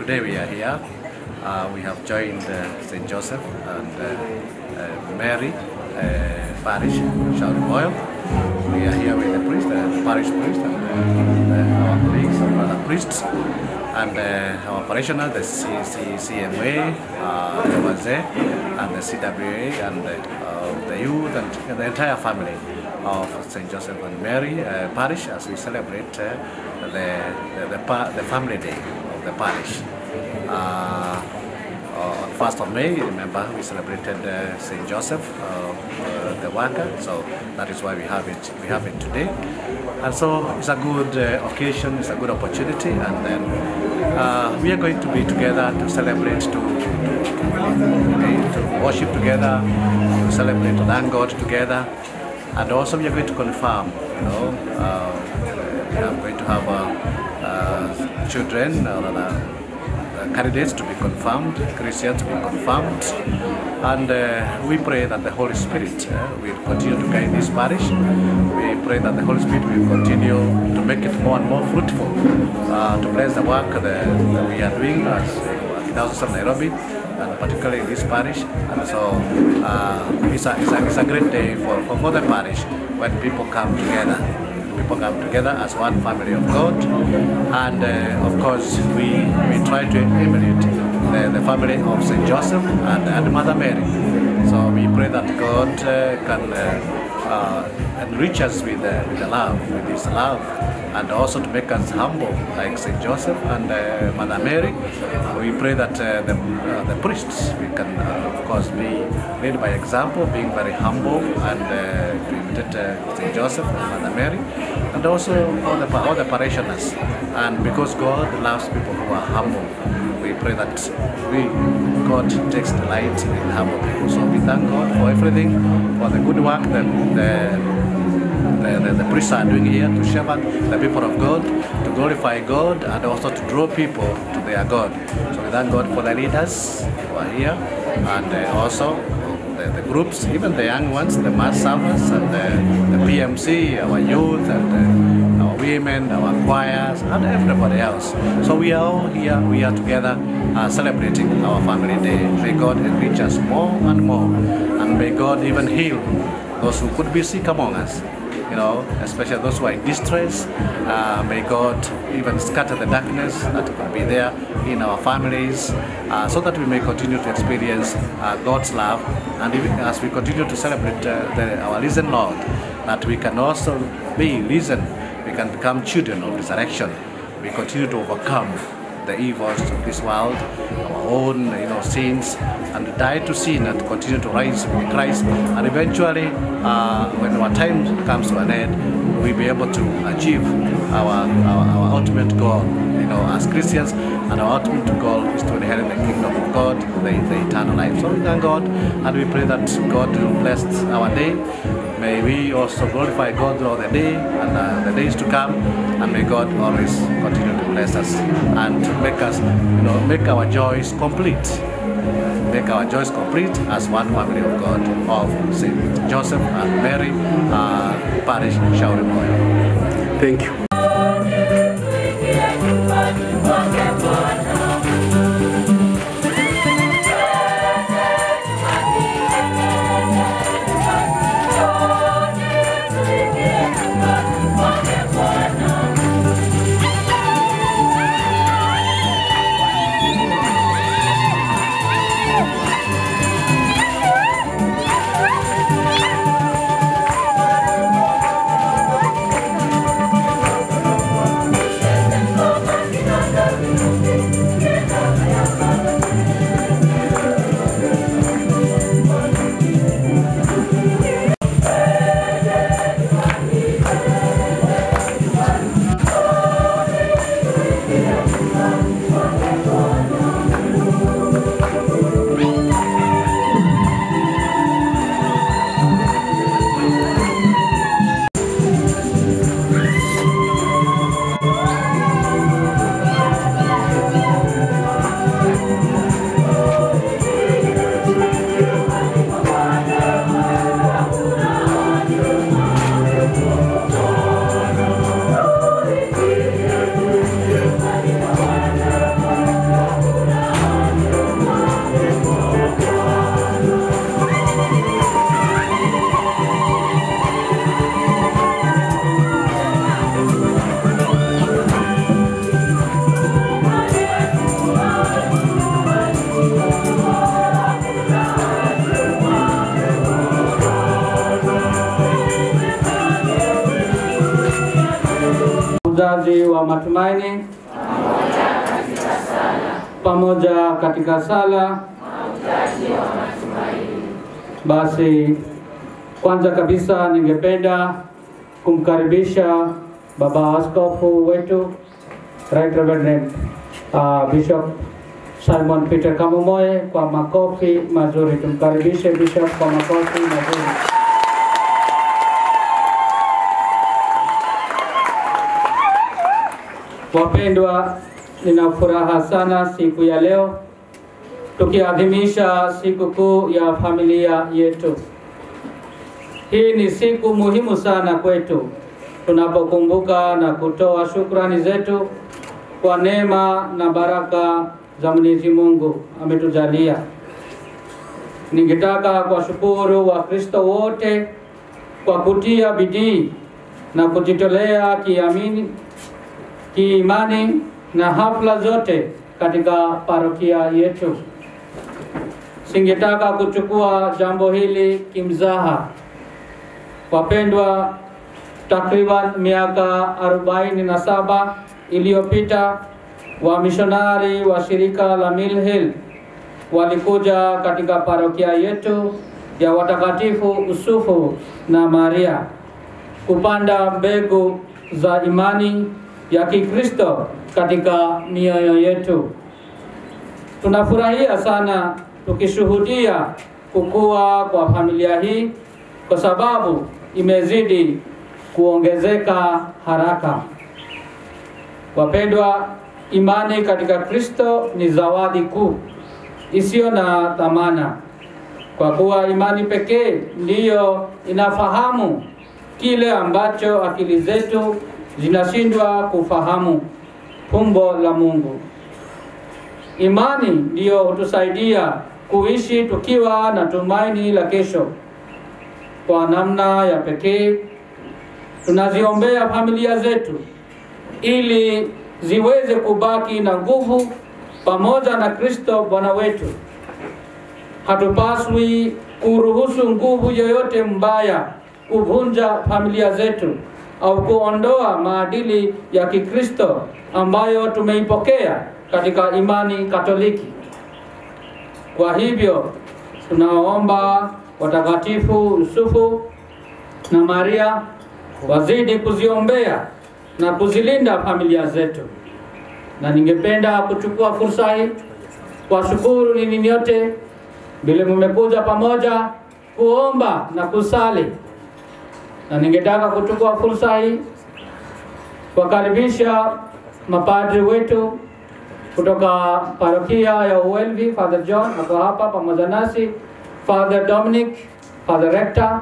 Today we are here. We have joined St. Joseph and Mary Parish, Shauri Moyo. We are here with the priest, the parish priest, and our colleagues and other priests, and our parishioners, the CMA, the Wazé, and the CWA, and the youth, and the entire family of St. Joseph and Mary Parish as we celebrate the family day of the parish. On 1st of May, remember, we celebrated St. Joseph, the worker, so that is why we have it today. And so it's a good occasion, it's a good opportunity, and then we are going to be together to celebrate, to worship together, to celebrate, to thank God together, and also we are going to confirm, we are going to have children, candidates to be confirmed, Christians to be confirmed, and we pray that the Holy Spirit will continue to guide this parish. We pray that the Holy Spirit will continue to make it more and more fruitful, to bless the work that we are doing as Diocese of Nairobi, and particularly in this parish. And so it's a great day for the parish when people come together. People come together as one family of God, and of course we try to emulate the family of St. Joseph and Mother Mary. So we pray that God can enrich us with the love, with His love, and also to make us humble like St. Joseph and Mother Mary. We pray that the priests, we can of course be led by example, being very humble, and to imitate St. Joseph and Mother Mary, and also all the parishioners. And because God loves people who are humble, we pray that God takes delight in humble people. So we thank God for everything, for the good work that the priests are doing here to shepherd the people of God, to glorify God, and also to draw people to their God. So we thank God for the leaders who are here, and also the groups, even the young ones, the mass servers, and the PMC, our youth, and our women, our choirs, and everybody else. So we are all here, we are together celebrating our family day. May God enrich us more and more, and may God even heal those who could be sick among us, especially those who are in distress. May God even scatter the darkness that could be there in our families, so that we may continue to experience God's love, and even as we continue to celebrate our risen Lord, that we can also be risen, we can become children of resurrection. We continue to overcome the evils of this world, our own sins, and die to sin and continue to rise with Christ. And eventually, when our time comes to an end, we'll be able to achieve our ultimate goal, as Christians. And our ultimate goal is to inherit the kingdom of God, the eternal life. So we thank God, and we pray that God will bless our day. May we also glorify God throughout the day and the days to come, and may God always continue to bless us and make us, make our joys complete. Make our joys complete as one family of God, of St. Joseph and Mary Parish, Shauri Moyo. Thank you. wa matumaini, pamoja katika sala. Basi kwanza kabisa ningependa kumkaribisha Baba Askofu wetu Right Reverend Bishop Simon Peter Kamumoe kwa makofi mazuri. Tumkaribishe Bishop kwa makofi mazuri. Wapendwa, nina furaha sana siku ya leo tukiadhimisha siku kuu ya familia yetu. Hii ni siku muhimu sana kwetu tunapokumbuka na kutoa shukrani zetu kwa neema na baraka za Mwenyezi Mungu ametujalia. Ningetaka kuwashukuru Wakristo wote kwa kutia bidii na kujitolea kiimani na hafla zote katika parokia yetu. Singetaka kuchukua jambo hili kimzaha. Wapendwa, takriban miaka 47 iliyopita wamishonari wa shirika la Mill Hill walikuja katika parokia yetu ya watakatifu Yusufu na Maria kupanda mbegu za imani ya Kikristo katika mioyo yetu. Tunafurahia sana tukishuhudia kukua kwa familia hii kwa sababu imezidi kuongezeka haraka. Wapendwa, imani katika Kristo ni zawadi kuu isiyo na thamana, kwa kuwa imani pekee ndiyo inafahamu kile ambacho akili zetu zinashindwa kufahamu, fumbo la Mungu. Imani ndiyo hutusaidia kuishi tukiwa na tumaini la kesho. Kwa namna ya pekee tunaziombea familia zetu ili ziweze kubaki na nguvu pamoja na Kristo Bwana wetu. Hatupaswi kuruhusu nguvu yoyote mbaya kuvunja familia zetu au kuondoa maadili ya Kikristo ambayo tumeipokea katika imani Katoliki. Kwa hivyo tunaomba watakatifu Yusufu na Maria wazidi kuziombea na kuzilinda familia zetu. Na ningependa kuchukua fursa hii kwa shukuru ninyi nyote bila mmekuja pamoja kuomba na kusali. Na ningetaka kuchukua fursa hii kukaribisha mapadri wetu kutoka parokia ya Uelvi. Father John ako hapa pamoja nasi, Father Dominic, Father Rector,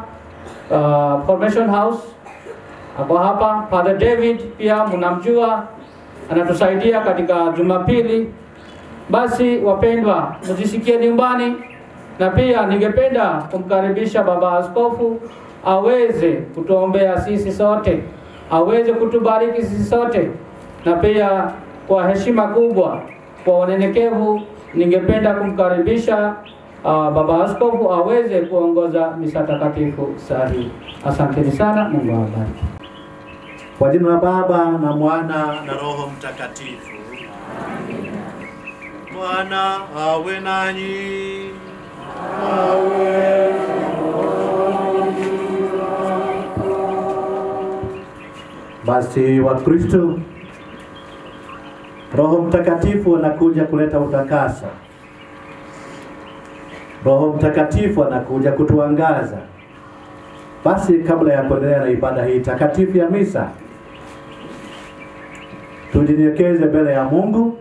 Formation House ako hapa, Father David pia mnamjua anatusaidia katika Jumapili. Basi wapendwa, mjisikie nyumbani, na pia ningependa kumkaribisha Baba Askofu aweze kutuombea sisi sote, aweze kutubariki sisi sote, na pia kwa heshima kubwa, kwa unyenyekevu, ningependa kumkaribisha Baba Askofu aweze kuongoza misa takatifu sahihi. Asanteni sana, Mungu awabariki. Kwa jina la Baba na Mwana na Roho Mtakatifu. Bwana awe nanyi. Basi wa Kristo, Roho Mtakatifu anakuja kuleta utakaso. Roho Mtakatifu anakuja kutuangaza. Basi kabla ya kuendelea na ibada hii takatifu ya misa, tujinyenyekeze mbele ya Mungu,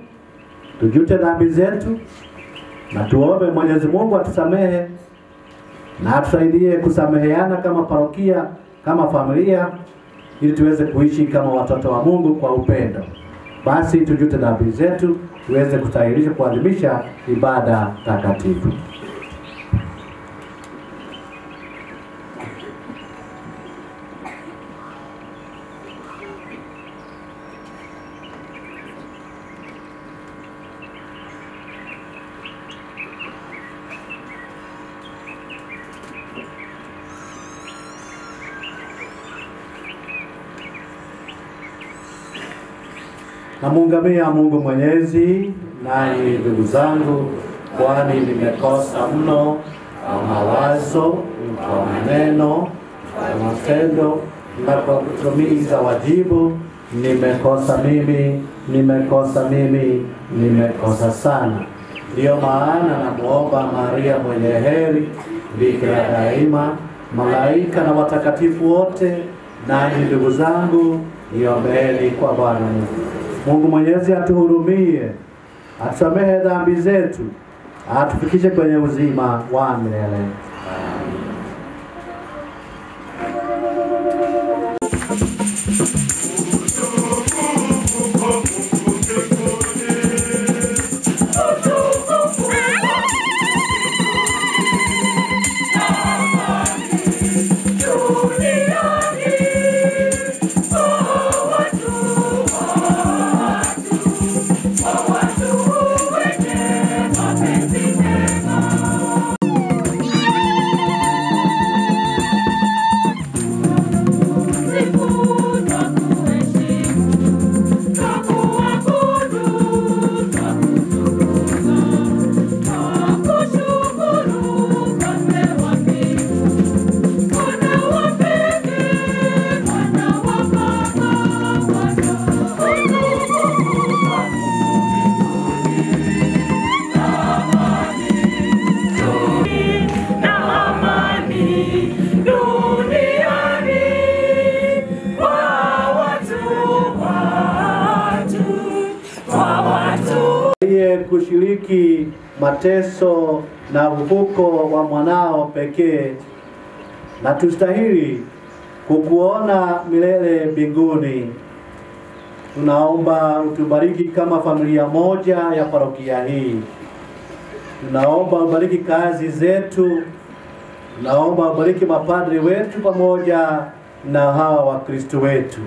tujute dhambi zetu, na tuombe Mwenyezi Mungu atusamehe na atusaidie kusameheana kama parokia, kama familia, ili tuweze kuishi kama watoto wa Mungu kwa upendo. Basi tujute dhambi zetu, tuweze kustahili kuadhimisha ibada takatifu. Namuungamia Mungu Mwenyezi, nanyi ndugu zangu, kwani nimekosa mno kwa mawazo, kwa maneno, kwa matendo na kwa kutumiza wajibu. Nimekosa sana. Ndiyo maana namuomba Maria mwenye heri, Bikira daima, malaika na watakatifu wote, nanyi ndugu zangu, niombeeni kwa Bwana Mungu. Mungu Mwenyezi atuhurumie, atusamehe dhambi zetu, atufikishe kwenye uzima wa milele. Kushiriki mateso na ufufuko wa mwanao pekee, na tustahili kukuona milele mbinguni. Tunaomba utubariki kama familia moja ya parokia hii. Tunaomba ubariki kazi zetu. Tunaomba ubariki mapadri wetu pamoja na hawa Wakristo wetu.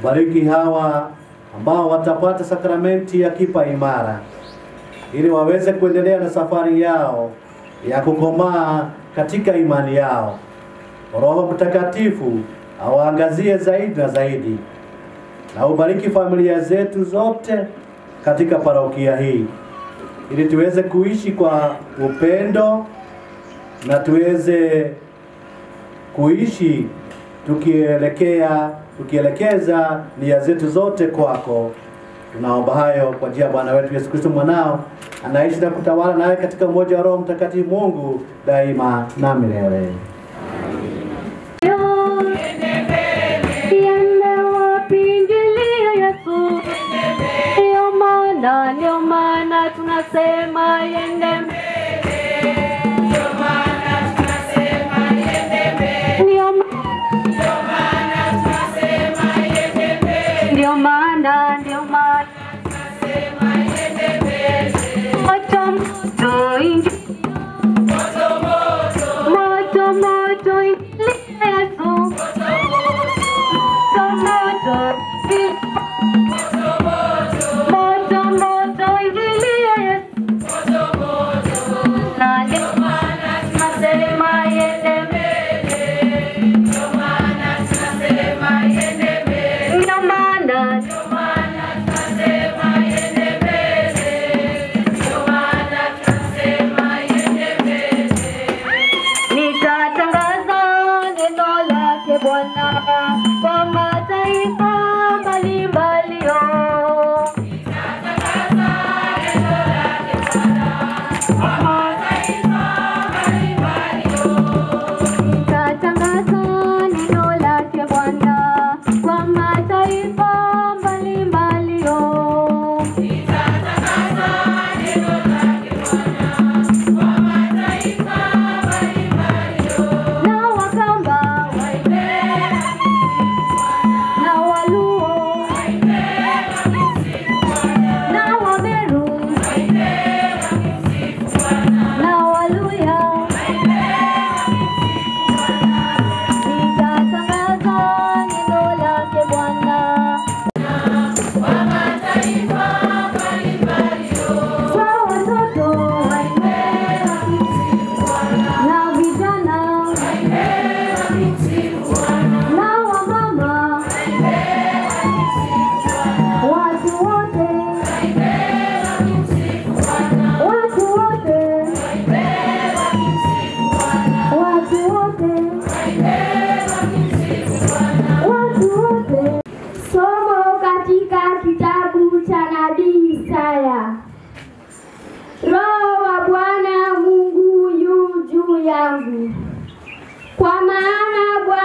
Ubariki hawa ambao watapata sakramenti ya kipa imara, ili waweze kuendelea na safari yao ya kukomaa katika imani yao. Roho Mtakatifu awaangazie zaidi na zaidi, na ubariki familia zetu zote katika parokia hii, ili tuweze kuishi kwa upendo na tuweze kuishi tukielekeza nia zetu zote kwako. Tunaomba hayo kwa njia ya Bwana wetu Yesu Kristo mwanao, anaishi na kutawala naye katika umoja wa Roho Mtakatifu Mungu daima na milele. Ndio maana tunasema yende mbele.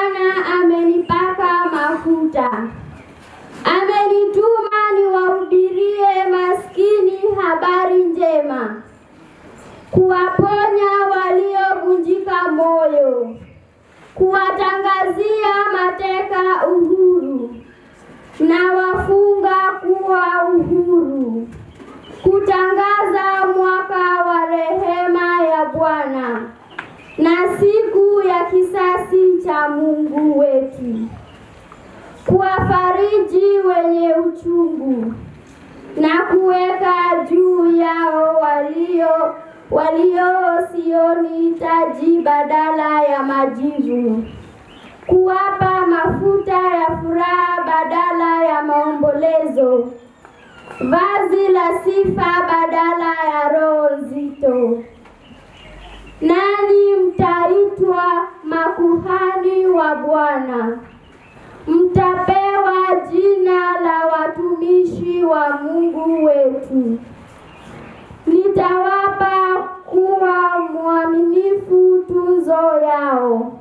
Bwana amenipaka mafuta, amenituma niwahubirie maskini habari njema, kuwaponya waliovunjika moyo, kuwatangazia mateka uhuru na wafunga kuwa uhuru, kutangaza mwaka wa rehema ya Bwana na siku ya kisasi cha Mungu wetu, kuwafariji wenye uchungu na kuweka juu yao walio Sioni taji badala ya majivu, kuwapa mafuta ya furaha badala ya maombolezo, vazi la sifa badala ya roho nzito. Nanyi mtaitwa makuhani wa Bwana, mtapewa jina la watumishi wa Mungu wetu. Nitawapa kuwa mwaminifu tuzo yao,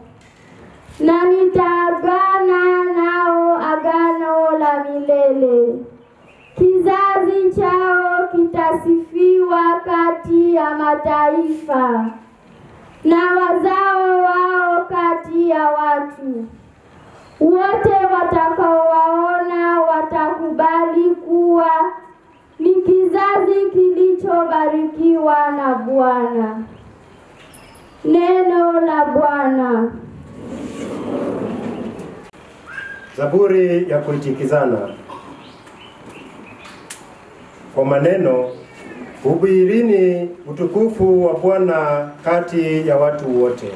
na nitaagana nao agano la milele. Kizazi chao kitasifiwa kati ya mataifa, na wazao wao kati ya watu. Wote watakaowaona watakubali kuwa ni kizazi kilichobarikiwa na Bwana. Neno la Bwana. Zaburi ya kuitikizana. Kwa maneno, hubirini utukufu wa Bwana kati ya watu wote.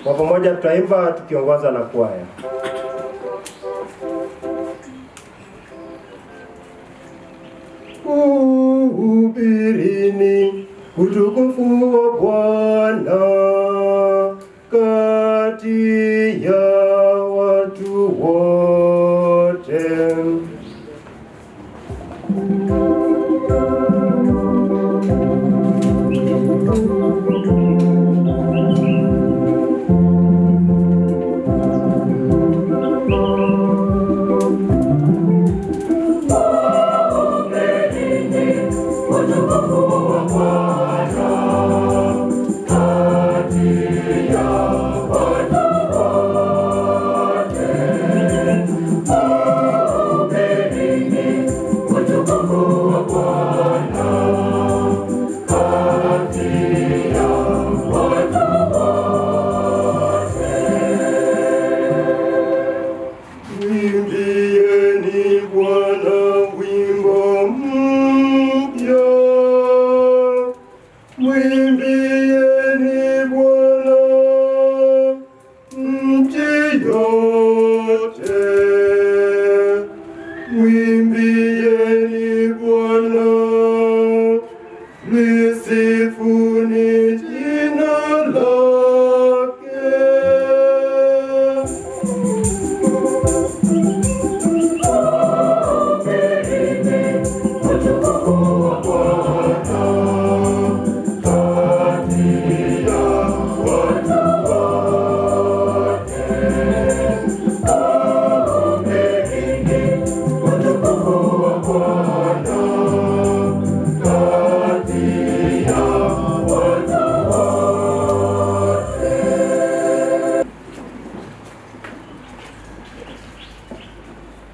Kwa pamoja tutaimba tukiongozwa na kwaya. Hubirini utukufu wa Bwana kati ya watu wote.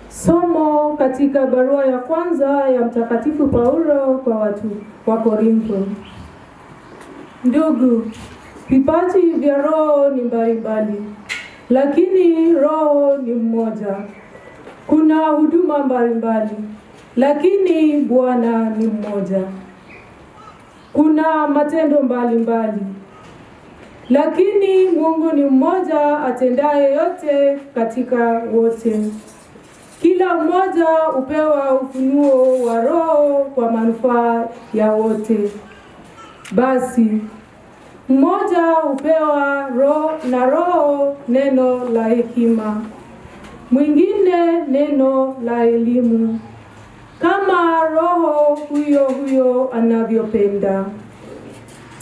Somo katika barua ya kwanza ya Mtakatifu Paulo kwa watu wa Korintho. Ndugu, vipaji vya Roho ni mbalimbali, lakini Roho ni mmoja. Kuna huduma mbalimbali, lakini Bwana ni mmoja. Kuna matendo mbalimbali, lakini Mungu ni mmoja atendaye yote katika wote. Kila mmoja upewa ufunuo wa Roho kwa manufaa ya wote. Basi mmoja upewa Roho neno la hekima, mwingine neno la elimu, kama Roho huyo anavyopenda.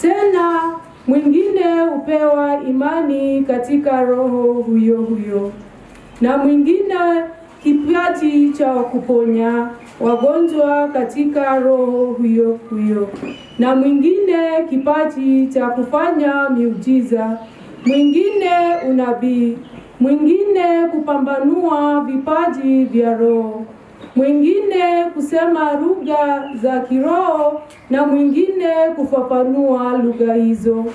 Tena mwingine hupewa imani katika roho huyo huyo, na mwingine kipaji cha kuponya wagonjwa katika roho huyo huyo, na mwingine kipaji cha kufanya miujiza, mwingine unabii, mwingine kupambanua vipaji vya roho, mwingine kusema lugha za kiroho, na mwingine kufafanua lugha hizo.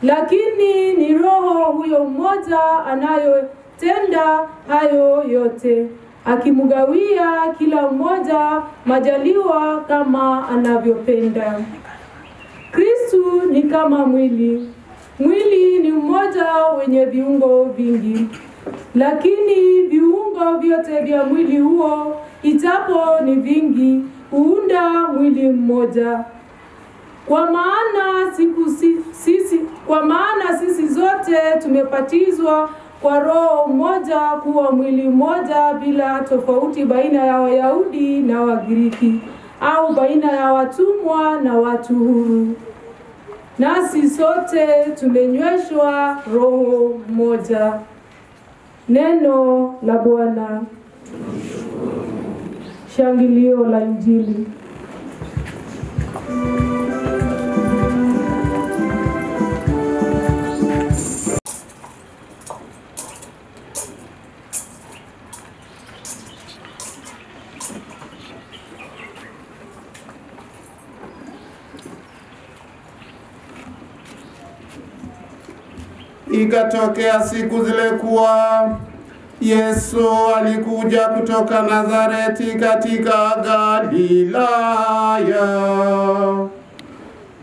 Lakini ni Roho huyo mmoja anayotenda hayo yote, akimgawia kila mmoja majaliwa kama anavyopenda. Kristu ni kama mwili. Mwili ni mmoja wenye viungo vingi, lakini viungo vyote vya mwili huo ijapo ni vingi huunda mwili mmoja. Kwa maana sisi zote tumebatizwa kwa Roho mmoja kuwa mwili mmoja, bila tofauti baina ya Wayahudi na Wagiriki, au baina ya watumwa na watu huru. Nasi sote tumenyweshwa Roho mmoja. Neno la Bwana. Shangilio la Injili. Ikatokea siku zile kuwa Yesu alikuja kutoka Nazareti katika Galilaya,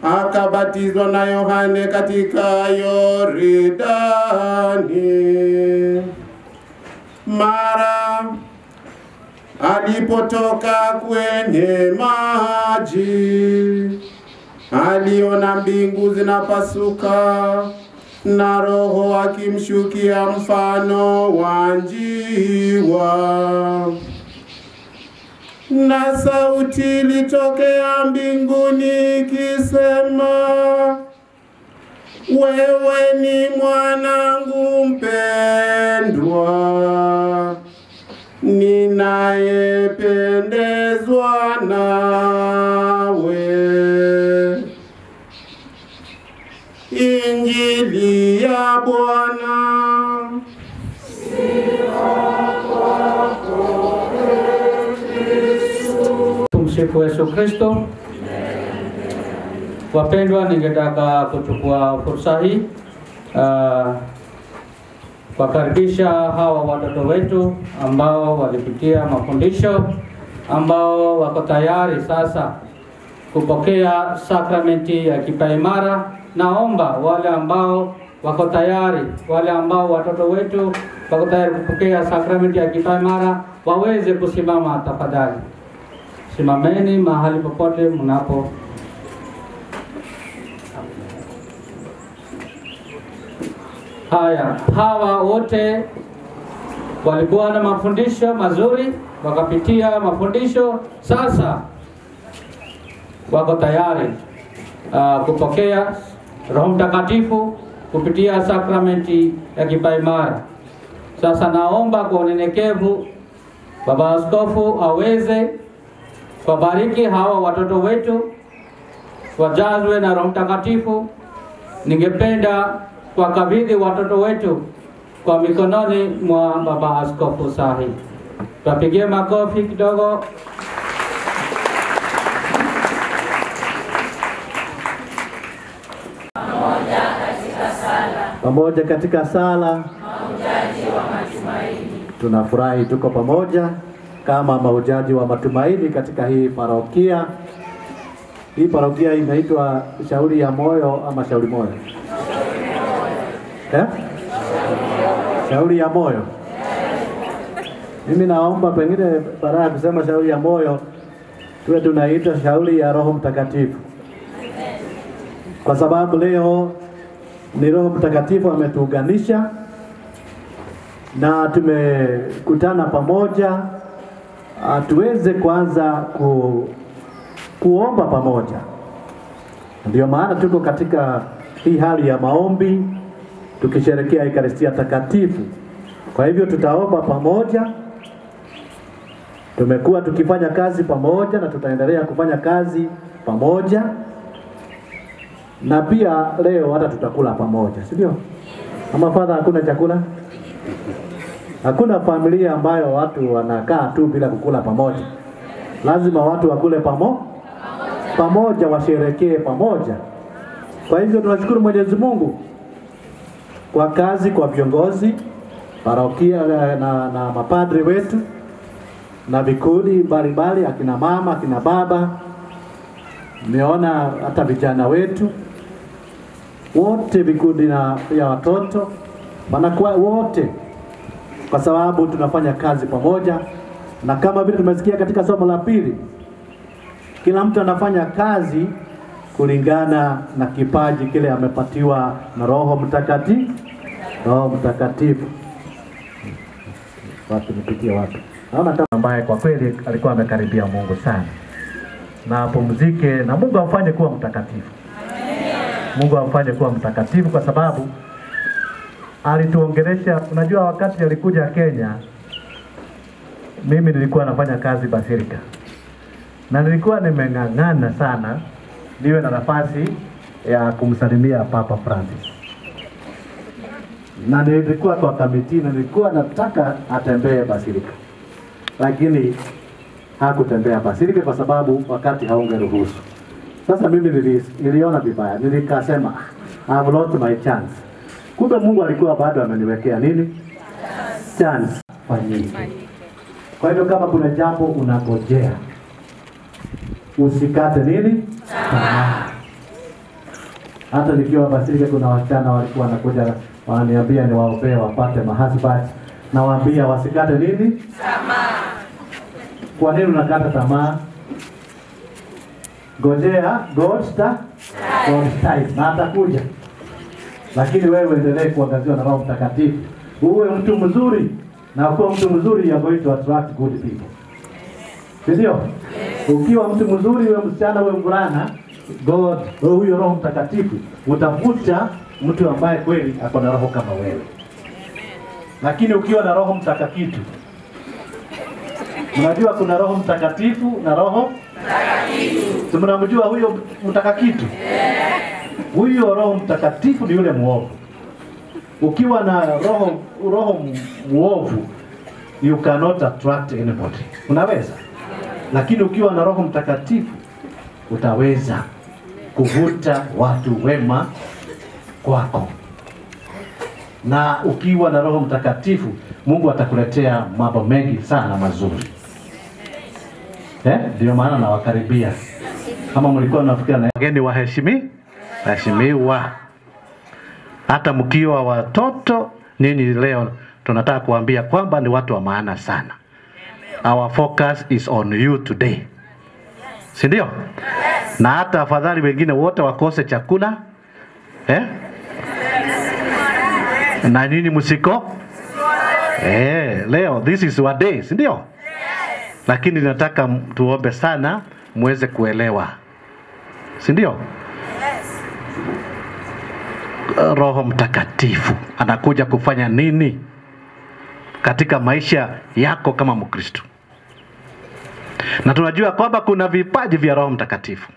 akabatizwa na Yohane katika Yordani. Mara alipotoka kwenye maji, aliona mbingu zinapasuka na Roho akimshukia mfano wa njiwa. Na sauti ilitokea mbinguni ikisema, wewe ni mwanangu mpendwa, ninayependezwa nawe. Injili ya Bwana. Tumsifu Yesu Kristo. Wapendwa, ningetaka kuchukua fursa hii kuwakaribisha hawa watoto wetu ambao walipitia mafundisho, ambao wako tayari sasa kupokea sakramenti ya kipaimara. Naomba wale ambao wako tayari, wale ambao watoto wetu wako tayari kupokea sakramenti ya kipaimara waweze kusimama tafadhali. Simameni mahali popote mnapo. Haya, hawa wote walikuwa na mafundisho mazuri, wakapitia mafundisho, sasa wako tayari kupokea Roho Mtakatifu kupitia sakramenti ya kipaimara. Sasa naomba kwa unyenyekevu Baba Askofu aweze kubariki hawa watoto wetu wajazwe na Roho Mtakatifu. Ningependa kuwakabidhi watoto wetu kwa mikononi mwa Baba Askofu sahi. Tupigie makofi kidogo. Pamoja katika sala mahujaji wa matumaini. Tunafurahi tuko pamoja kama mahujaji wa matumaini katika hii parokia. Hii parokia inaitwa Shauri ya Moyo ama Shauri Moyo? Shauri ya Moyo. Mimi naomba pengine baada ya kusema Shauri ya Moyo tuwe tunaita Shauri ya Roho Mtakatifu, kwa sababu leo ni Roho Mtakatifu ametuunganisha na tumekutana pamoja, tuweze kwanza kuomba pamoja. Ndio maana tuko katika hii hali ya maombi tukisherehekea Ekaristia Takatifu. Kwa hivyo tutaomba pamoja. Tumekuwa tukifanya kazi pamoja na tutaendelea kufanya kazi pamoja. Na pia leo hata tutakula pamoja, si ndio? Ama Father, hakuna chakula? Hakuna familia ambayo watu wanakaa tu bila kukula pamoja. Lazima watu wakule pamoja, washerekee pamoja. Kwa hivyo tunashukuru Mwenyezi Mungu kwa kazi, kwa viongozi parokia na mapadri wetu na vikundi mbalimbali, akina mama, akina baba. Nimeona hata vijana wetu wote, vikundi na ya watoto wanakuwa wote, kwa sababu tunafanya kazi pamoja. Na kama vile tumesikia katika somo la pili, kila mtu anafanya kazi kulingana na kipaji kile amepatiwa na Roho Mtakatifu. Roho Mtakatifu. Watu nipitia watu. Naona kama ambaye kwa kweli alikuwa amekaribia Mungu sana. Na apumzike na Mungu amfanye kuwa mtakatifu. Mungu amfanye kuwa mtakatifu kwa sababu alituongelesha. Unajua wakati alikuja Kenya, mimi nilikuwa nafanya kazi Basilica. Na nilikuwa nimeng'ang'ana sana niwe na nafasi ya kumsalimia Papa Francis. Na nilikuwa kwa kamiti na nilikuwa nataka atembee Basilica. Lakini hakutembea Basilica kwa sababu wakati haungeruhusu. Sasa mimi niliona vibaya. Nilikasema I've lost my chance. Kumbe Mungu alikuwa bado ameniwekea nini? Chance fanyike. Kwa hivyo kama kuna jambo unangojea, usikate nini? Hata nikiwa Basilica kuna wasichana walikuwa wanakuja wananiambia niwaombee wapate mahasbati. Na waambia wasikate nini? Tamaa. Kwa nini unakata tamaa? Ngojea God's time. Na atakuja. Lakini wewe endelee kuangaziwa na Roho Mtakatifu. Uwe mtu mzuri, na ukiwa mtu mzuri you are going to attract good people. Ndio? Ukiwa mtu mzuri, wewe msichana, wewe mvulana, God, huyo Roho Mtakatifu utavuta mtu ambaye kweli ako na roho kama wewe. Lakini ukiwa na Roho Mtakatifu, unajua kuna Roho Mtakatifu na Roho Mtakatifu. Mnamjua huyo mtakatifu? Huyo Roho Mtakatifu ni yule muovu. Ukiwa na roho muovu, you cannot attract anybody. Unaweza. Lakini ukiwa na Roho Mtakatifu utaweza kuvuta watu wema kwako. Na ukiwa na Roho Mtakatifu, Mungu atakuletea mambo mengi sana mazuri. Ndio maana nawakaribia. Kama mlikuwa mnafikiria na wageni waheshimiwa. Hata mkiwa watoto, nini leo tunataka kuambia kwamba ni watu wa maana sana. Our focus is on you today. Si ndio? Na hata afadhali wengine wote wakose chakula. Na nini musiko? Leo this is your day, si ndio? Lakini nataka tuombe sana muweze kuelewa. Si ndio? Roho Mtakatifu anakuja kufanya nini katika maisha yako kama Mkristo? Na tunajua kwamba kuna vipaji vya Roho Mtakatifu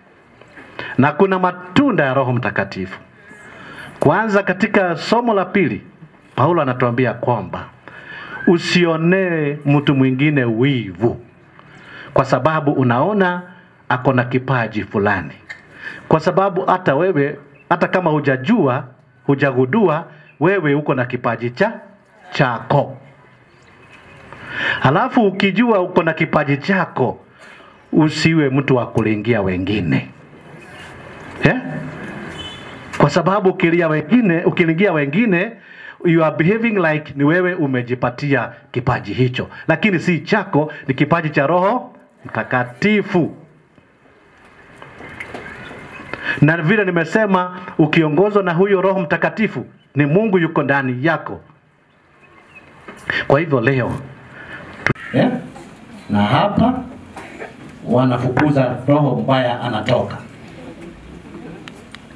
na kuna matunda ya Roho Mtakatifu. Kwanza katika somo la pili, Paulo anatuambia kwamba usionee mtu mwingine wivu kwa sababu unaona ako na kipaji fulani. Kwa sababu hata wewe, hata kama hujagundua, wewe uko na kipaji chako. Halafu ukijua uko na kipaji chako, usiwe mtu wa kulingia wengine. Kwa sababu ukilingia wengine, you are behaving like ni wewe umejipatia kipaji hicho. Lakini si chako, ni kipaji cha Roho Mtakatifu. Na vile nimesema, ukiongozwa na huyo Roho Mtakatifu, ni Mungu yuko ndani yako. Kwa hivyo leo na hapa wanafukuza roho mbaya anatoka.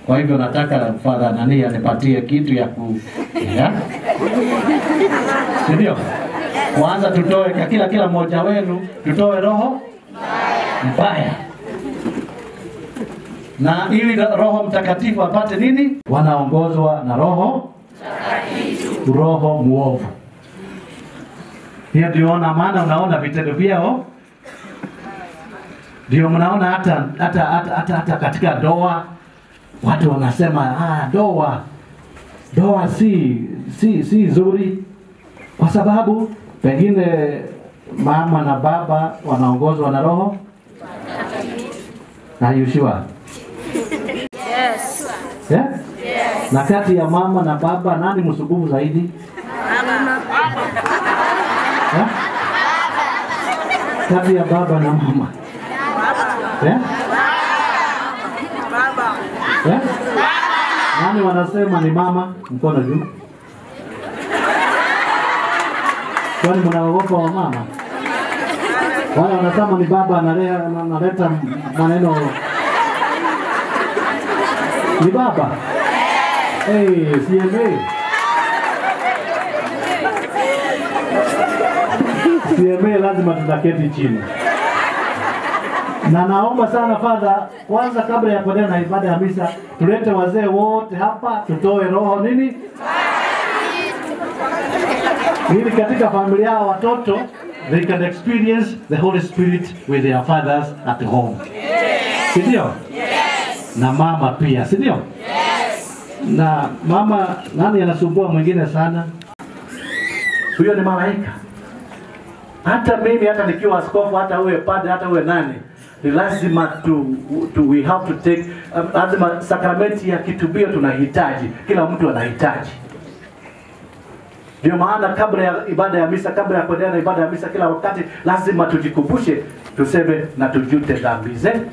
Kwa hivyo nataka Father nani anipatie kitu ya ku ndio. Kwanza tutoe kila mmoja wenu tutoe roho mbaya. Na ili Roho Mtakatifu apate nini? Wanaongozwa na Roho Mtakatifu, roho muovu. Hiyo ndio maana unaona vitendo vyao. Ndio mnaona hata katika ndoa watu wanasema ndoa si nzuri kwa sababu pengine mama na baba wanaongozwa na Roho Mtakatifu. Na Yoshua. Yes. Yeah? Yes. Na kati ya mama na baba nani msubufu zaidi? Mama. Yeah? Kati ya baba na mama. Yeah? Baba. Yeah? Nani wanasema ni mama? Mkono juu. Kwani mnaogopa wa mama? Wale wanasema ni baba analeta maneno. Ni baba? CMA. CMA lazima tutaketi chini. Na naomba sana Father, kwanza kabla ya kuendelea na ibada ya misa, tulete wazee wote hapa, tutoe roho nini? Ili katika familia ya watoto, they can experience the Holy Spirit with their fathers at home. Yes. Ndio? Yes. Na mama pia, si ndio? Yes. Na mama nani anasumbua mwingine sana? Huyo ni malaika. Hata mimi hata nikiwa askofu, hata uwe padre, hata uwe nani, ni lazima we have to take lazima sakramenti ya kitubio tunahitaji. Kila mtu anahitaji. Ndio maana kabla ya ibada ya misa, kabla ya kuendelea na ibada ya misa, kila wakati lazima tujikumbushe, tuseme na tujute dhambi zetu.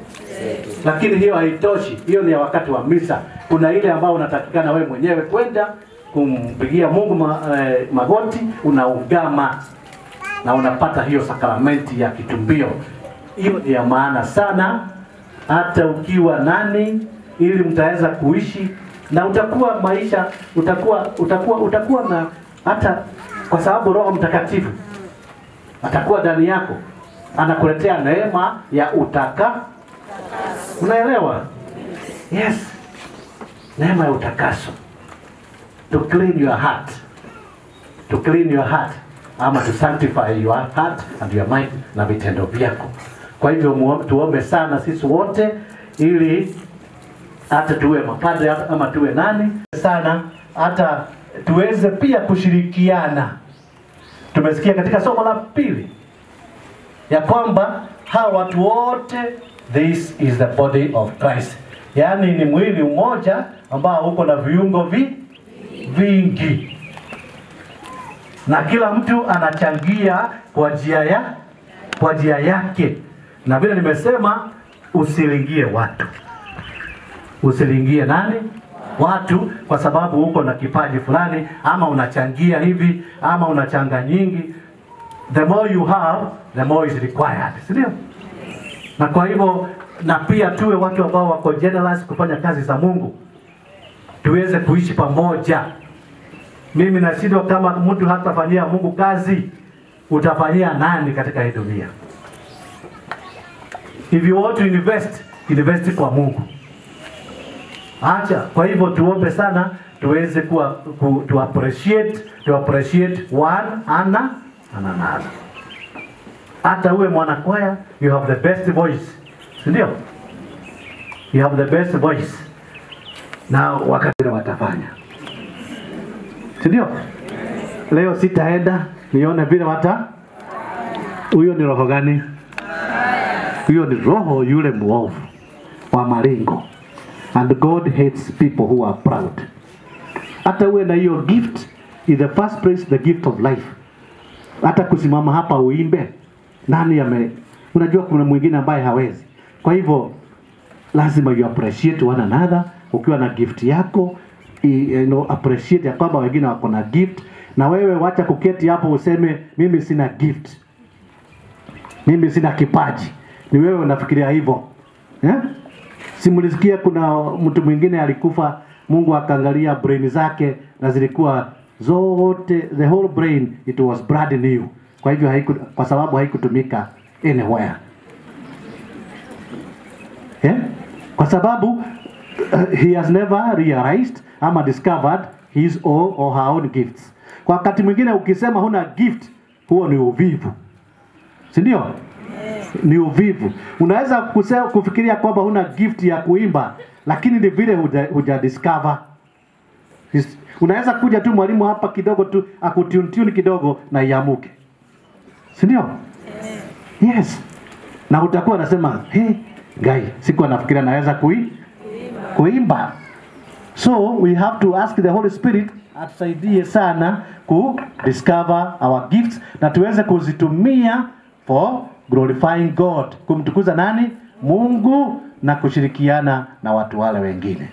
Lakini hiyo haitoshi. Hiyo ni ya wakati wa misa. Kuna ile ambao unatakikana wewe mwenyewe kwenda kumpigia Mungu magoti, unaungama na unapata hiyo sakramenti ya kitumbio. Hiyo ni ya maana sana, hata ukiwa nani, ili mtaweza kuishi na utakuwa maisha, utakuwa na hata kwa sababu Roho Mtakatifu atakuwa ndani yako, anakuletea neema ya utakaso. Unaelewa? Yes. Neema ya utakaso. To clean your heart. To clean your heart. Ama to sanctify your heart and your mind na vitendo vyako. Kwa hivyo tuombe sana sisi wote ili hata tuwe mapadre ama tuwe nani sana, hata tuweze pia kushirikiana. Tumesikia katika somo la pili ya kwamba hawa watu wote, this is the body of Christ. Yaani ni mwili mmoja ambao uko na viungo vingi. Na kila mtu anachangia kwa njia yake. Na vile nimesema, usilingie watu. Usilingie nani? Watu, kwa sababu uko na kipaji fulani, ama unachangia hivi, ama unachanga nyingi. The more you have, the more is required. Sindio? Na kwa hivyo, na pia tuwe watu ambao wako generous kufanya kazi za Mungu. Tuweze kuishi pamoja. Mimi nashindwa kama mtu hatafanyia Mungu kazi, utafanyia nani katika hii dunia? If you want to invest kwa Mungu. Acha, kwa hivyo tuombe sana, tuweze to appreciate one another. Hata uwe mwanakwaya, you have the best voice. Sindio? You have the best voice. Na wakati watafanya. Sindio? Leo sitaenda nione vile huyo ni roho gani? Huyo ni roho yule muovu wa maringo. And God hates people who are proud. Hata uwe na hiyo gift, in the first place the gift of life. Hata kusimama hapa uimbe, unajua kuna mwingine ambaye hawezi. Kwa hivyo lazima you appreciate one another. Ukiwa na gift yako, appreciate ya kwamba wengine wako na gift. Na wewe wacha kuketi hapo useme mimi sina gift, mimi sina kipaji. Ni wewe unafikiria hivyo. Simulisikia kuna mtu mwingine alikufa, Mungu akaangalia brain zake na zilikuwa zote, the whole brain it was brand new. Kwa hivyo kwa sababu haikutumika anywhere. Kwa sababu he has never realized ama discovered his or her own gifts. Kwa wakati mwingine ukisema huna gift, huo ni uvivu. Si ndio? Ni uvivu. Unaweza kufikiria kwamba huna gift ya kuimba, lakini ni vile huja discover. Unaweza kuja tu mwalimu hapa kidogo tu akutune kidogo na iamuke. Si ndio? Yes. Na utakuwa unasema, guy, sikuwa nafikiria naweza kuimba. So we have to ask the Holy Spirit atusaidie sana ku discover our gifts na tuweze kuzitumia for glorifying God, kumtukuza nani? Mungu, na kushirikiana na watu wale wengine.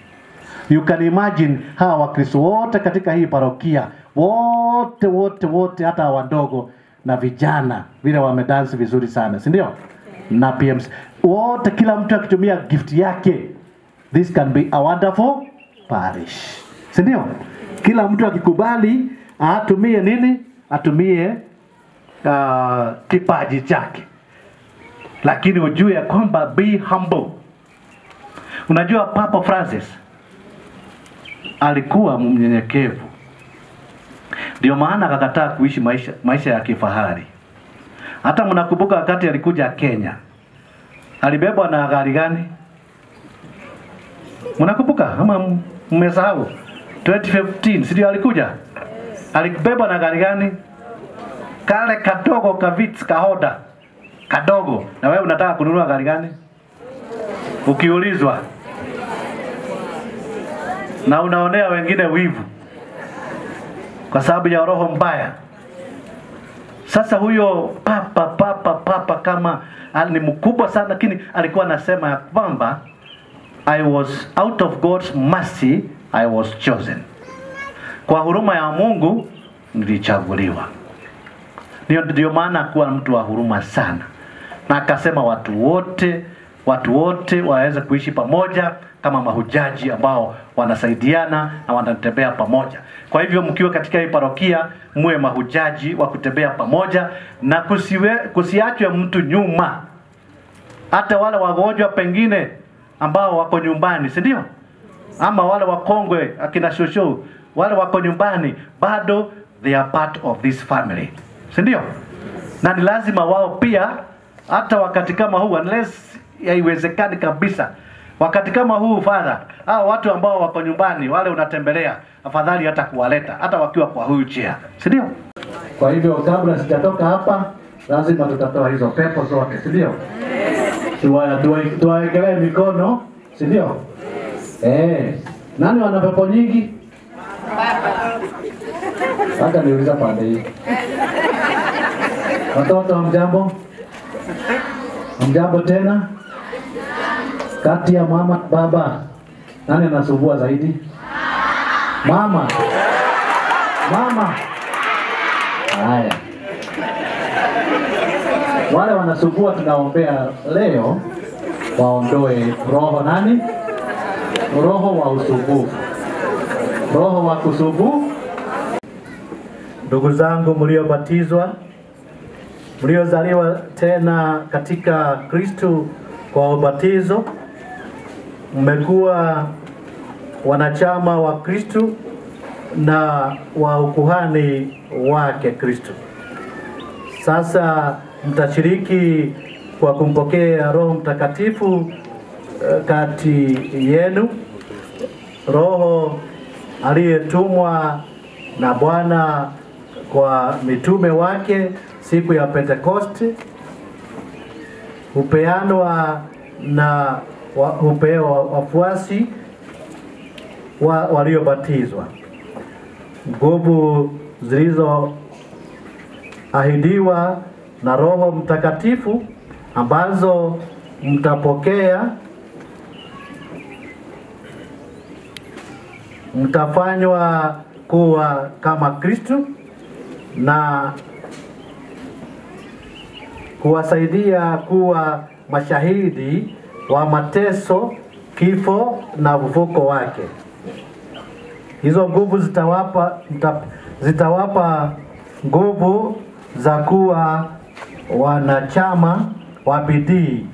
You can imagine hawa Wakristo wote katika hii parokia, wote hata wadogo na vijana vile wamedance vizuri sana, si ndio? Na PMC wote, kila mtu akitumia gift yake, this can be a wonderful parish, si ndio? Kila mtu akikubali atumie nini? Atumie kipaji chake. Lakini ujue ya kwamba be humble. Unajua Papa Francis alikuwa mnyenyekevu, ndio maana akakataa kuishi maisha ya kifahari. Hata mnakumbuka wakati alikuja Kenya, alibebwa na gari gani? Mnakumbuka ama mmesahau? 2015 sio alikuja? Alibebwa na gari gani? Kale kadogo kavits kahoda kadogo. Na wewe unataka kununua gari gani? Ukiulizwa. Na unaonea wengine wivu kwa sababu ya roho mbaya. Sasa huyo papa kama ni mkubwa sana, lakini alikuwa anasema ya kwamba I was out of God's mercy I was chosen. Kwa huruma ya Mungu nilichaguliwa. Ndio maana kuwa mtu wa huruma sana. Na akasema watu wote waweze kuishi pamoja kama mahujaji ambao wanasaidiana na wanatembea pamoja. Kwa hivyo mkiwa katika hii parokia, muwe mahujaji wa kutembea pamoja na kusiachwe mtu nyuma. Hata wale wagonjwa pengine ambao wako nyumbani, si ndio? Ama wale wakongwe akina shosho, wale wako nyumbani, bado they are part of this family. Si ndio? Na ni lazima wao pia, hata wakati kama huu, unless haiwezekani kabisa, wakati kama huu father, hao watu ambao wako nyumbani, wale unatembelea, afadhali hata kuwaleta hata wakiwa kwa huyu chair, si ndio? Kwa hivyo kabla sijatoka hapa, lazima tutatoa hizo pepo zote, si ndio? Tuwaekelee mikono, si ndio? Nani wana pepo nyingi? Hata niuliza pande hii. Watoto hamjambo? Hamjambo tena? Kati ya mama baba, nani anasumbua zaidi? Mama. Haya. Wale wanasumbua tunaombea leo waondoe roho nani? Roho wa usumbufu. Roho wa kusumbufu. Ndugu zangu mliobatizwa, mliozaliwa tena katika Kristo kwa ubatizo, mmekuwa wanachama wa Kristo na wa ukuhani wake Kristo. Sasa mtashiriki kwa kumpokea Roho Mtakatifu kati yenu, Roho aliyetumwa na Bwana kwa mitume wake siku ya Pentekoste, hupeanwa na hupewa wafuasi waliobatizwa. Nguvu zilizoahidiwa na Roho Mtakatifu ambazo mtapokea, mtafanywa kuwa kama Kristo na kuwasaidia kuwa mashahidi wa mateso kifo na ufufuko wake. Hizo nguvu zitawapa nguvu za kuwa wanachama wa bidii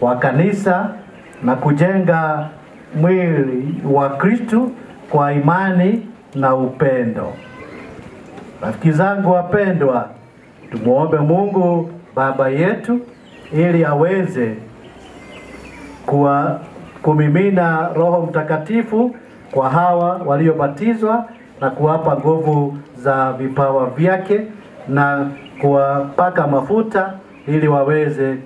wa kanisa na kujenga mwili wa Kristo kwa imani na upendo. Rafiki zangu wapendwa, tumuombe Mungu Baba yetu ili aweze kumimina Roho Mtakatifu kwa hawa waliobatizwa na kuwapa nguvu za vipawa vyake na kuwapaka mafuta ili waweze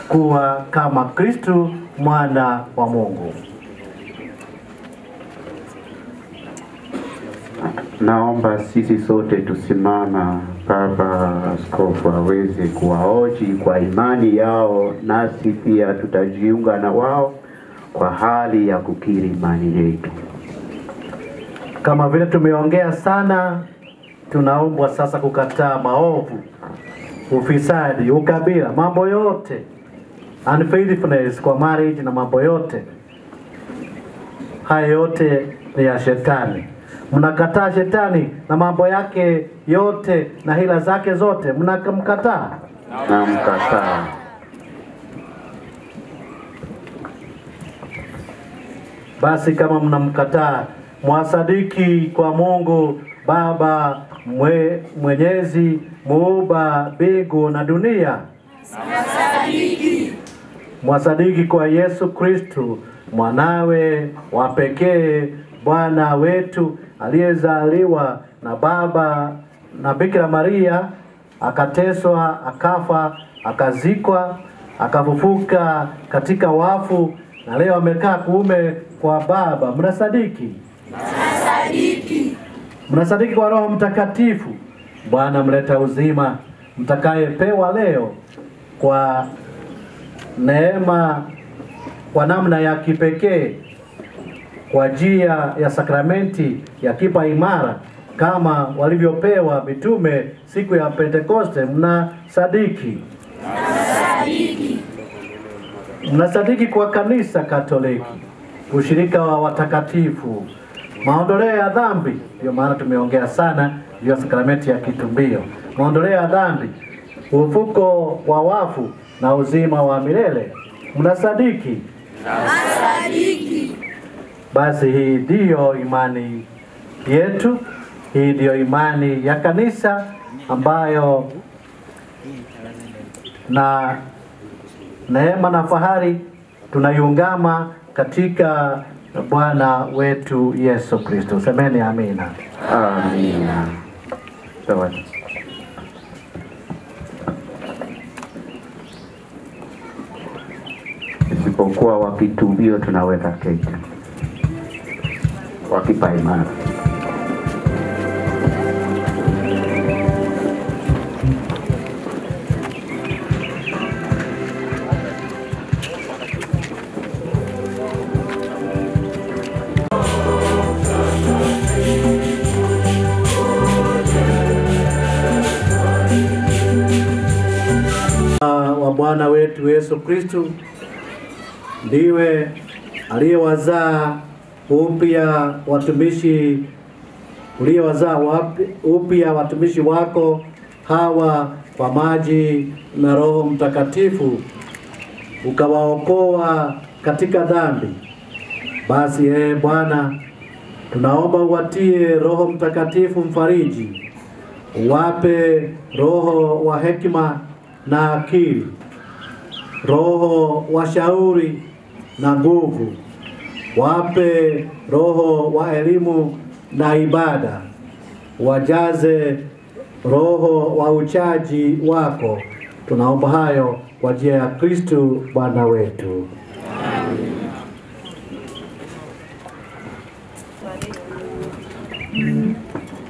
kuwa kama Kristo mwana wa Mungu. Naomba sisi sote tusimama, Baba Askofu aweze kuwaoji kwa imani yao, nasi pia tutajiunga na wao kwa hali ya kukiri imani yetu. Kama vile tumeongea sana, tunaombwa sasa kukataa maovu, ufisadi, ukabila, mambo yote, unfaithfulness kwa marriage na mambo yote. Haya yote ni ya shetani. Mnakataa shetani na mambo yake yote na hila zake zote, mnamkataa? Namkataa. Basi kama mnamkataa, mwasadiki kwa Mungu Baba mwenyezi, muumba mbingu na dunia. Mwasadiki kwa Yesu Kristo, mwanawe wa pekee, Bwana wetu, aliyezaliwa na Baba na Bikira Maria, akateswa, akafa, akazikwa, akafufuka katika wafu, na leo amekaa kuume kwa Baba. Mnasadiki? Mnasadiki. Mnasadiki kwa Roho Mtakatifu, Bwana mleta uzima, mtakayepewa leo kwa neema, kwa namna ya kipekee, kwa njia ya sakramenti ya kipa imara kama walivyopewa mitume siku ya Pentekoste. Mnasadiki? Mnasadiki. Mnasadiki kwa kanisa Katoliki, ushirika wa watakatifu, maondoleo ya dhambi, ndio maana tumeongea sana juu ya sakramenti ya kitumbio, maondoleo ya dhambi, ufufuko wa wafu na uzima wa milele. Mnasadiki? Mnasadiki. Basi hii ndiyo imani yetu, hii ndiyo imani ya kanisa ambayo na neema na fahari tunaiungama katika Bwana wetu Yesu Kristo. Semeni amina. Amina. Sawa. Isipokuwa wakitumbio tunaweka keki. Wakipa imara. Wa Bwana wetu Yesu Kristo ndiwe aliyewazaa upya watumishi, uliyewazaa upya watumishi wako hawa kwa maji na Roho Mtakatifu, ukawaokoa katika dhambi. Basi Bwana, tunaomba uwatie Roho Mtakatifu mfariji, uwape roho wa hekima na akili, roho wa shauri na nguvu, wape roho wa elimu na ibada, wajaze roho wa uchaji wako. Tunaomba hayo kwa njia ya Kristo Bwana wetu.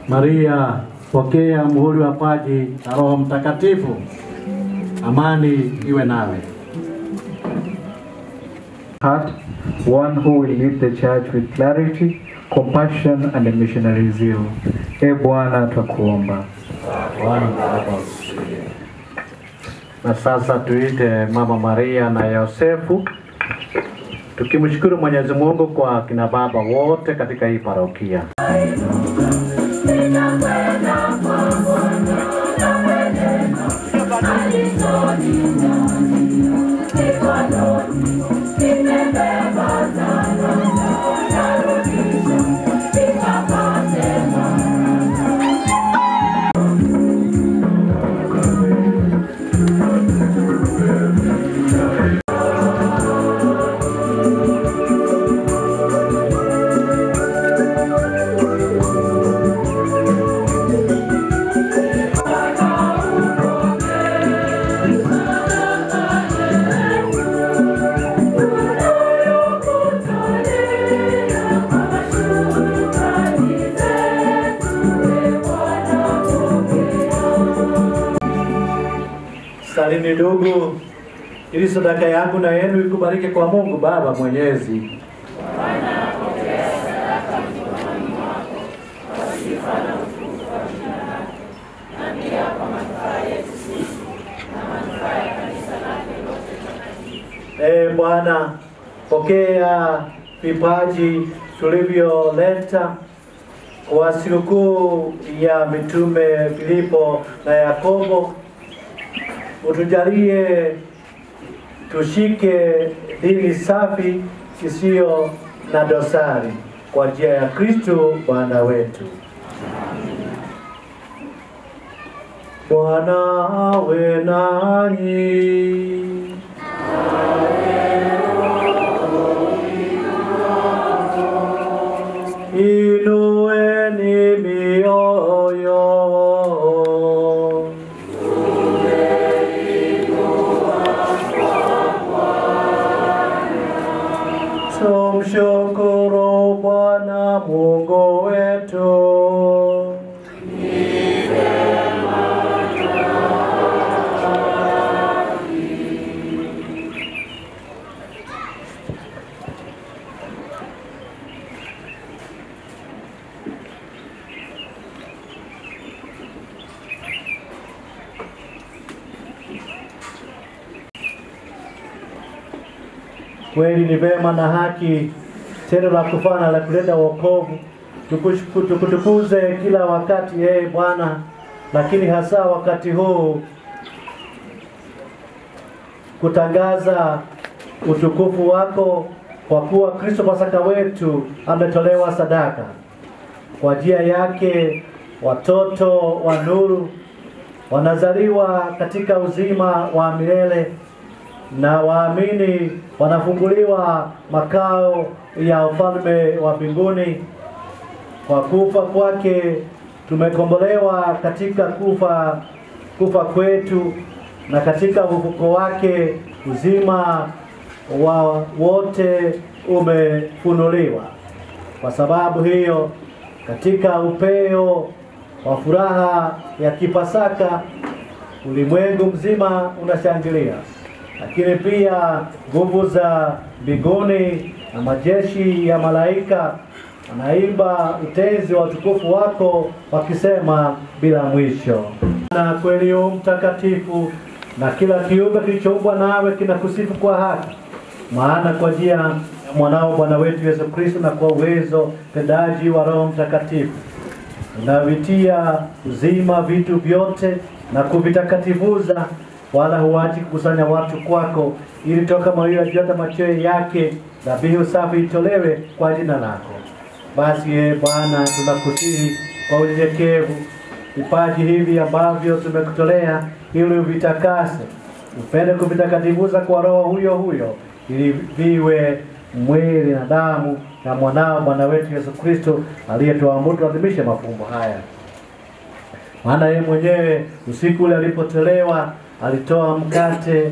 Maria, pokea muhuri wa paji na Roho Mtakatifu. Amani iwe nawe. Heart, one who will lead the church with clarity, compassion and a missionary zeal. Bwana twakuomba. Na sasa tuite Mama Maria na Yosefu tukimshukuru Mwenyezi Mungu kwa kina baba wote katika hii parokia. Salini ndugu, ili sadaka yangu na yenu ikubariki kwa Mungu Baba Mwenyezi. Bwana, pokea vipaji tulivyoleta kwa sikukuu ya mitume Filipo na Yakobo. Utujalie tushike dini safi isiyo na dosari kwa njia ya Kristo Bwana wetu. Bwana awe nanyi. Inueni mioyo. Tumshukuru Bwana Mungu wetu. Kweli ni vema na haki tendo la kufana la kuleta wokovu, tukutukuze kila wakati Bwana, lakini hasa wakati huu kutangaza utukufu wako, kwa kuwa Kristo Pasaka wetu ametolewa sadaka. Kwa njia yake watoto wa nuru wanazaliwa katika uzima wa milele, na waamini wanafunguliwa makao ya ufalme wa mbinguni. Kwa kufa kwake tumekombolewa katika kufa kwetu, na katika ufufuko wake uzima wa wote umefunuliwa. Kwa sababu hiyo, katika upeo wa furaha ya kipasaka, ulimwengu mzima unashangilia, lakini pia nguvu za mbinguni na majeshi ya malaika wanaimba utenzi wa utukufu wako, wakisema bila mwisho. Na kweli mtakatifu, na kila kiumbe kilichoumbwa nawe kinakusifu kwa haki, maana kwa njia ya mwanao Bwana wetu Yesu Kristo, na kwa uwezo tendaji wa Roho Mtakatifu, unavitia uzima vitu vyote na kuvitakatifuza, wala huachi kukusanya watu kwako, ili toka mawio ya machweo yake dhabihu safi itolewe kwa jina lako. Basi Bwana, tunakusihi kwa unyenyekevu vipaji hivi ambavyo tumekutolea, ili uvitakase, upende kuvitakatifuza kwa Roho huyo, ili viwe mwili na damu na mwanao Bwana wetu Yesu Kristo, aliyetuamuru tuadhimishe mafumbo haya. Maana yeye mwenyewe usiku ule alipotolewa alitoa mkate.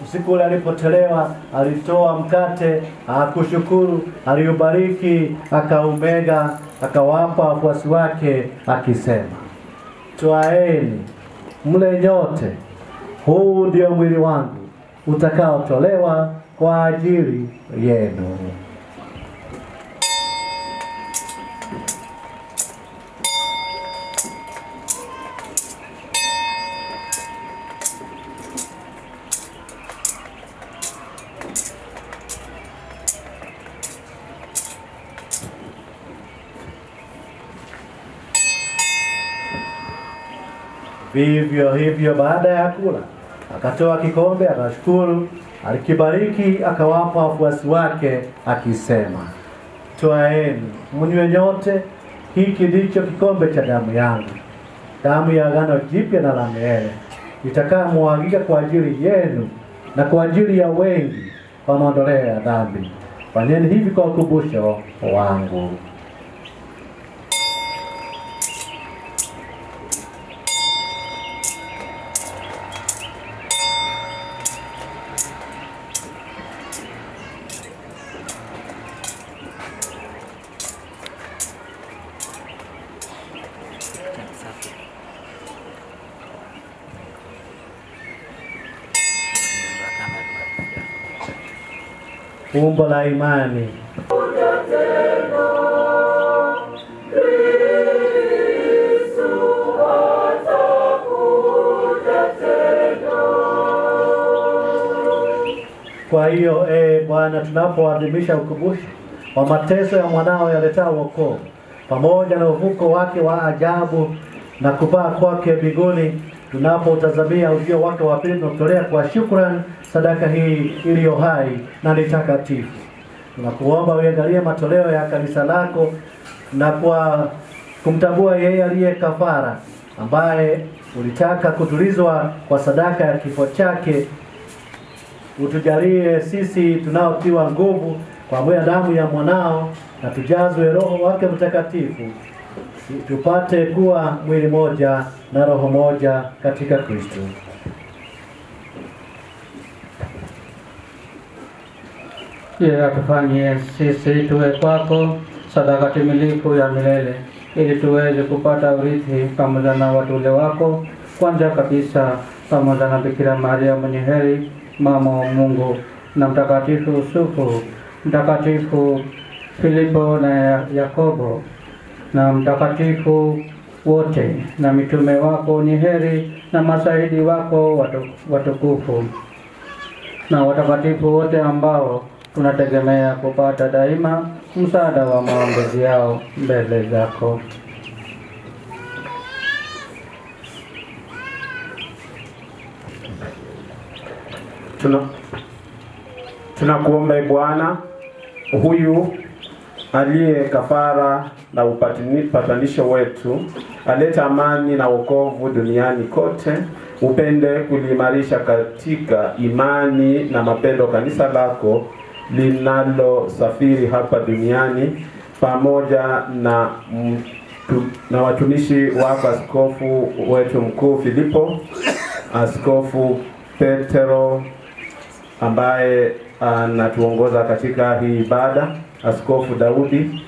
Usiku ule alipotolewa alitoa mkate, akushukuru, aliubariki, akaumega, akawapa wafuasi wake akisema, twaeni mle nyote, huu ndio mwili wangu utakaotolewa kwa ajili yenu. Vivyo hivyo baada ya kula, akatoa kikombe, akashukuru, alikibariki, akawapa wafuasi wake akisema, "Twaeni, mnywe nyote, hiki ndicho kikombe cha damu yangu, damu ya agano jipya na la milele, itakayomwagika kwa ajili yenu na kwa ajili ya wengi kwa maondoleo ya dhambi. Fanyeni hivi kwa ukumbusho wangu." Umbo la imani. Kwa hiyo Bwana, tunapoadhimisha ukumbusho wa mateso ya mwanao yaletao wokovu pamoja na uvuko wake wa ajabu na kupaa kwake mbinguni, tunapotazamia ujio wake wa pili, tunatolea kwa shukrani sadaka hii iliyo hai na ni takatifu. Tunakuomba uangalie matoleo ya kanisa lako na kwa kumtambua yeye aliye kafara, ambaye ulitaka kutulizwa kwa sadaka ya kifo chake. Utujalie sisi tunaotiwa nguvu kwa mwili na damu ya mwanao, na tujazwe Roho wake Mtakatifu, tupate kuwa mwili moja na roho moja katika Kristo. Atufanyie sisi tuwe kwako sadaka timilifu ya milele, ili tuweze kupata urithi pamoja na wateule wako, kwanza kabisa pamoja na Bikira Maria mwenye heri, mama wa Mungu, na Mtakatifu Yusufu, Mtakatifu Filipo na Yakobo, na mtakatifu wote, na mitume wako ni heri, na mashahidi wako watukufu, na watakatifu wote ambao tunategemea kupata daima msaada wa maombezi yao mbele zako. Tunakuomba Bwana, huyu aliye kafara na upatanisho wetu, aleta amani na wokovu duniani kote, upende kuliimarisha katika imani na mapendo kanisa lako linalosafiri hapa duniani, pamoja na watumishi wako, askofu wetu mkuu Filipo, askofu Petero ambaye anatuongoza katika hii ibada, askofu Daudi,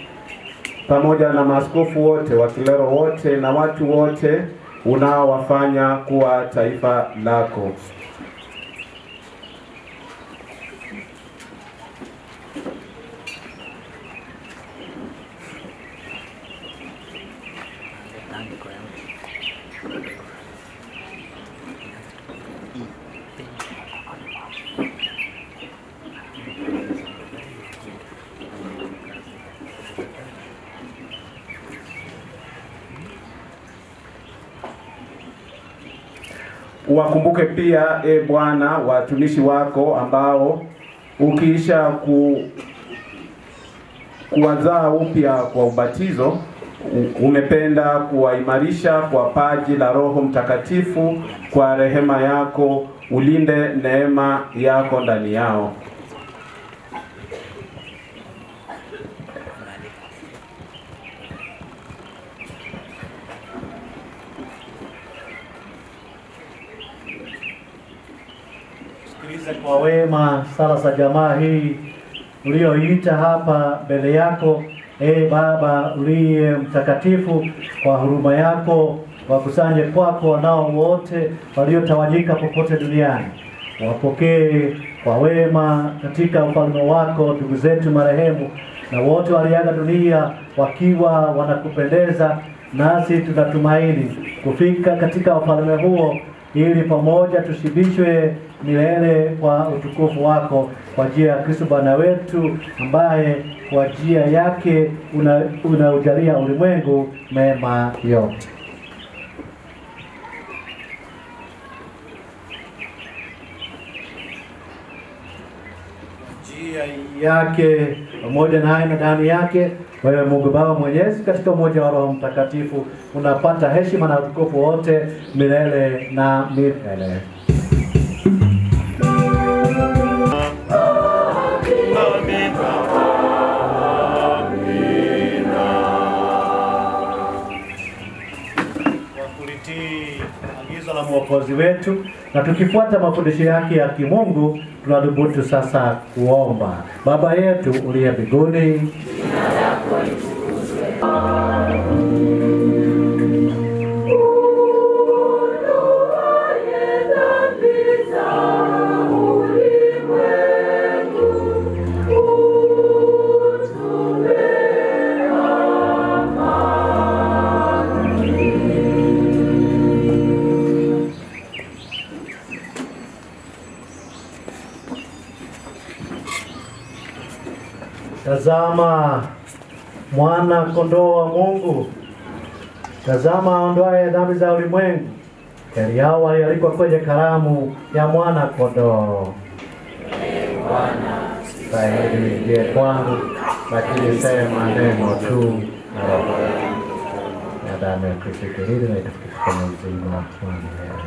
pamoja na maaskofu wote, wakilero wote na watu wote unaowafanya kuwa taifa lako. Wakumbuke pia Bwana watumishi wako ambao ukiisha kuwazaa upya kwa ubatizo, umependa kuwaimarisha kwa paji la Roho Mtakatifu. Kwa rehema yako ulinde neema yako ndani yao. Kwa wema sala za jamaa hii ulioita hapa mbele yako, Baba uliye mtakatifu, kwa huruma yako wakusanye kwako wanao wote waliotawanyika popote duniani. Wapokee kwa wema katika ufalme wako ndugu zetu marehemu, na wote waliaga dunia wakiwa wanakupendeza, nasi tunatumaini kufika katika ufalme huo, ili pamoja tushibishwe milele kwa utukufu wako, kwa njia ya Kristo Bwana wetu, ambaye kwa njia yake unaujalia ulimwengu mema yote. yake pamoja naye na ndani yake. Wewe Mungu Baba Mwenyezi, katika umoja wa Roho Mtakatifu, unapata heshima na utukufu wote milele na milele. Agizo la Mwokozi wetu na tukifuata mafundisho yake ya kimungu, tunadhubutu sasa kuomba. Baba yetu uliye mbinguni, jina lako litukuzwe. Tazama mwana kondoo wa Mungu, tazama aondoaye dhambi za ulimwengu. Heri hao walioalikwa kwenye karamu ya mwana kondoo. Bwana, stahili uingie kwangu, lakini sema neno tu na roho yangu na damu ya Kristo hili na itafikisha kwenye uzima wa milele.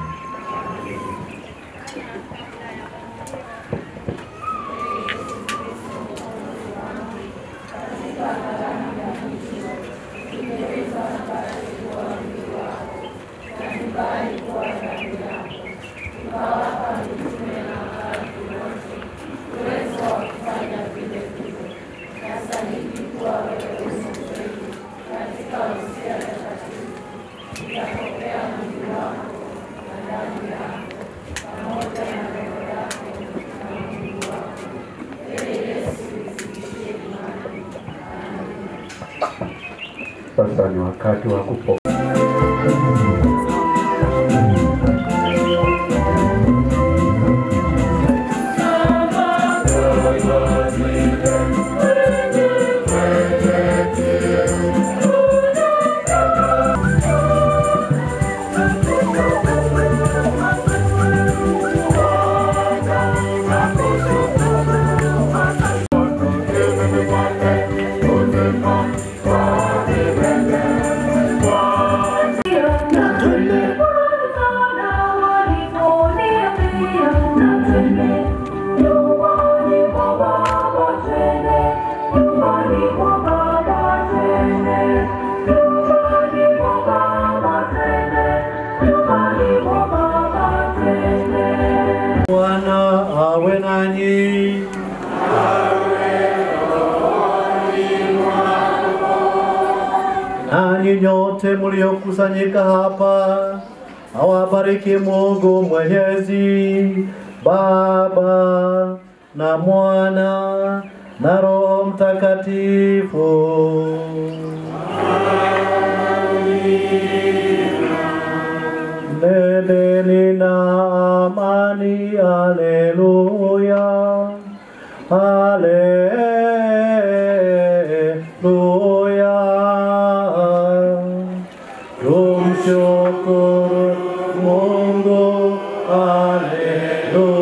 Sasa ni wakati wa kupokea. Bwana awe nanyi. Nanyi nyote mliokusanyika hapa, awabariki Mungu Mwenyezi, Baba na Mwana na Roho Mtakatifu. Nendeni na amani. Haleluya, haleluya. Tumshukuru Mungu. Haleluya,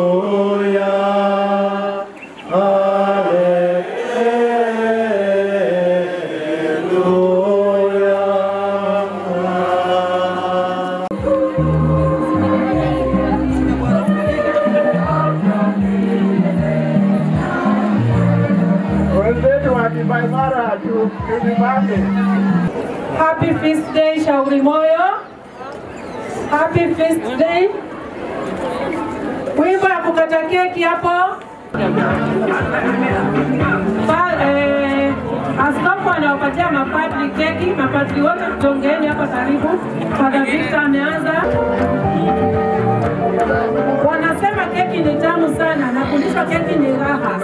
Happy Feast Day, Shauri Moyo. Happy Feast Day. Wimbo ya kukata keki hapo. Askofu anawapatia mapadri keki. Mapadri wote tongeni hapa karibu. Father Victor ameanza. Wanasema keki ni tamu sana na kulisha keki ni raha.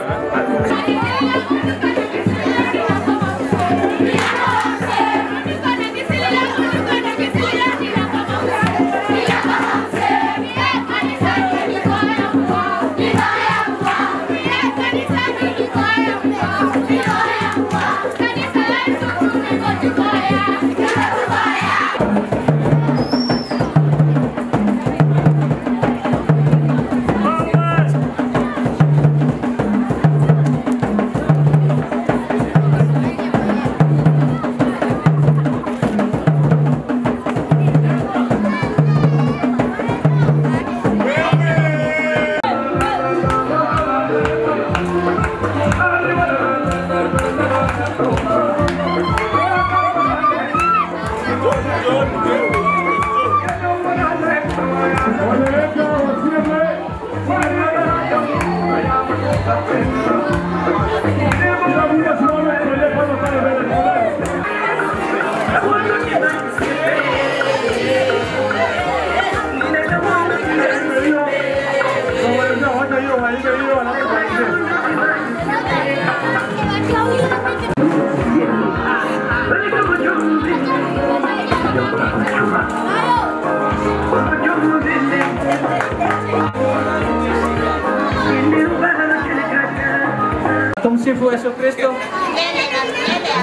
Tumsifu Yesu Kristo.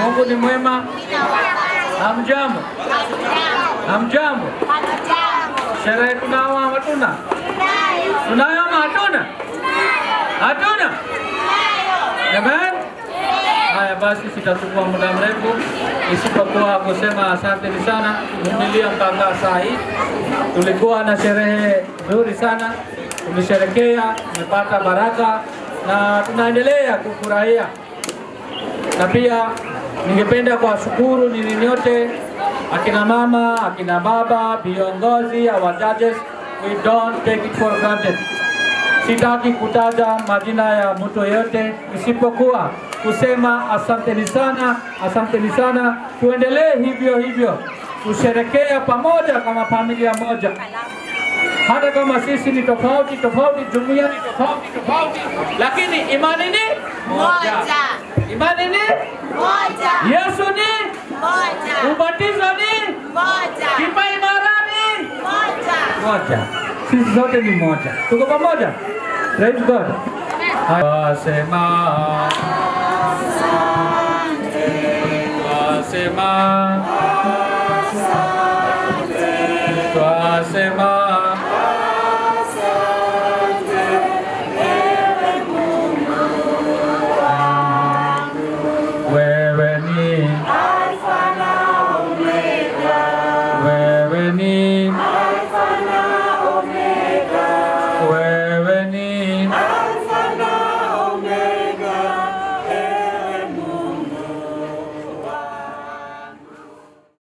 Mungu ni mwema. Hamjambo. Hamjambo. Sherehe tunao ama hatuna? Tunayo ama hatuna? Hatuna? Amen. Haya basi, sitachukua muda mrefu isipokuwa kusema asanteni sana kuvumilia mpaka saa hii. Tulikuwa na sherehe nzuri sana, tulisherekea, tumepata baraka na tunaendelea kufurahia. Na pia ningependa kuwashukuru ninyi nyote, akina mama, akina baba, viongozi, our judges. We don't take it for granted. Sitaki kutaja majina ya mtu yote isipokuwa kusema asanteni sana, asanteni sana. Tuendelee hivyo hivyo, tusherekea pamoja kama familia moja. Hata kama sisi ni tofauti, jumuiya ni tofauti, lakini imani ni moja. Imani ni moja. Yesu ni moja. Ubatizo ni moja. Kipaimara ni moja. Sisi zote ni moja. Tuko pamoja. Praise God. Wasema Twasema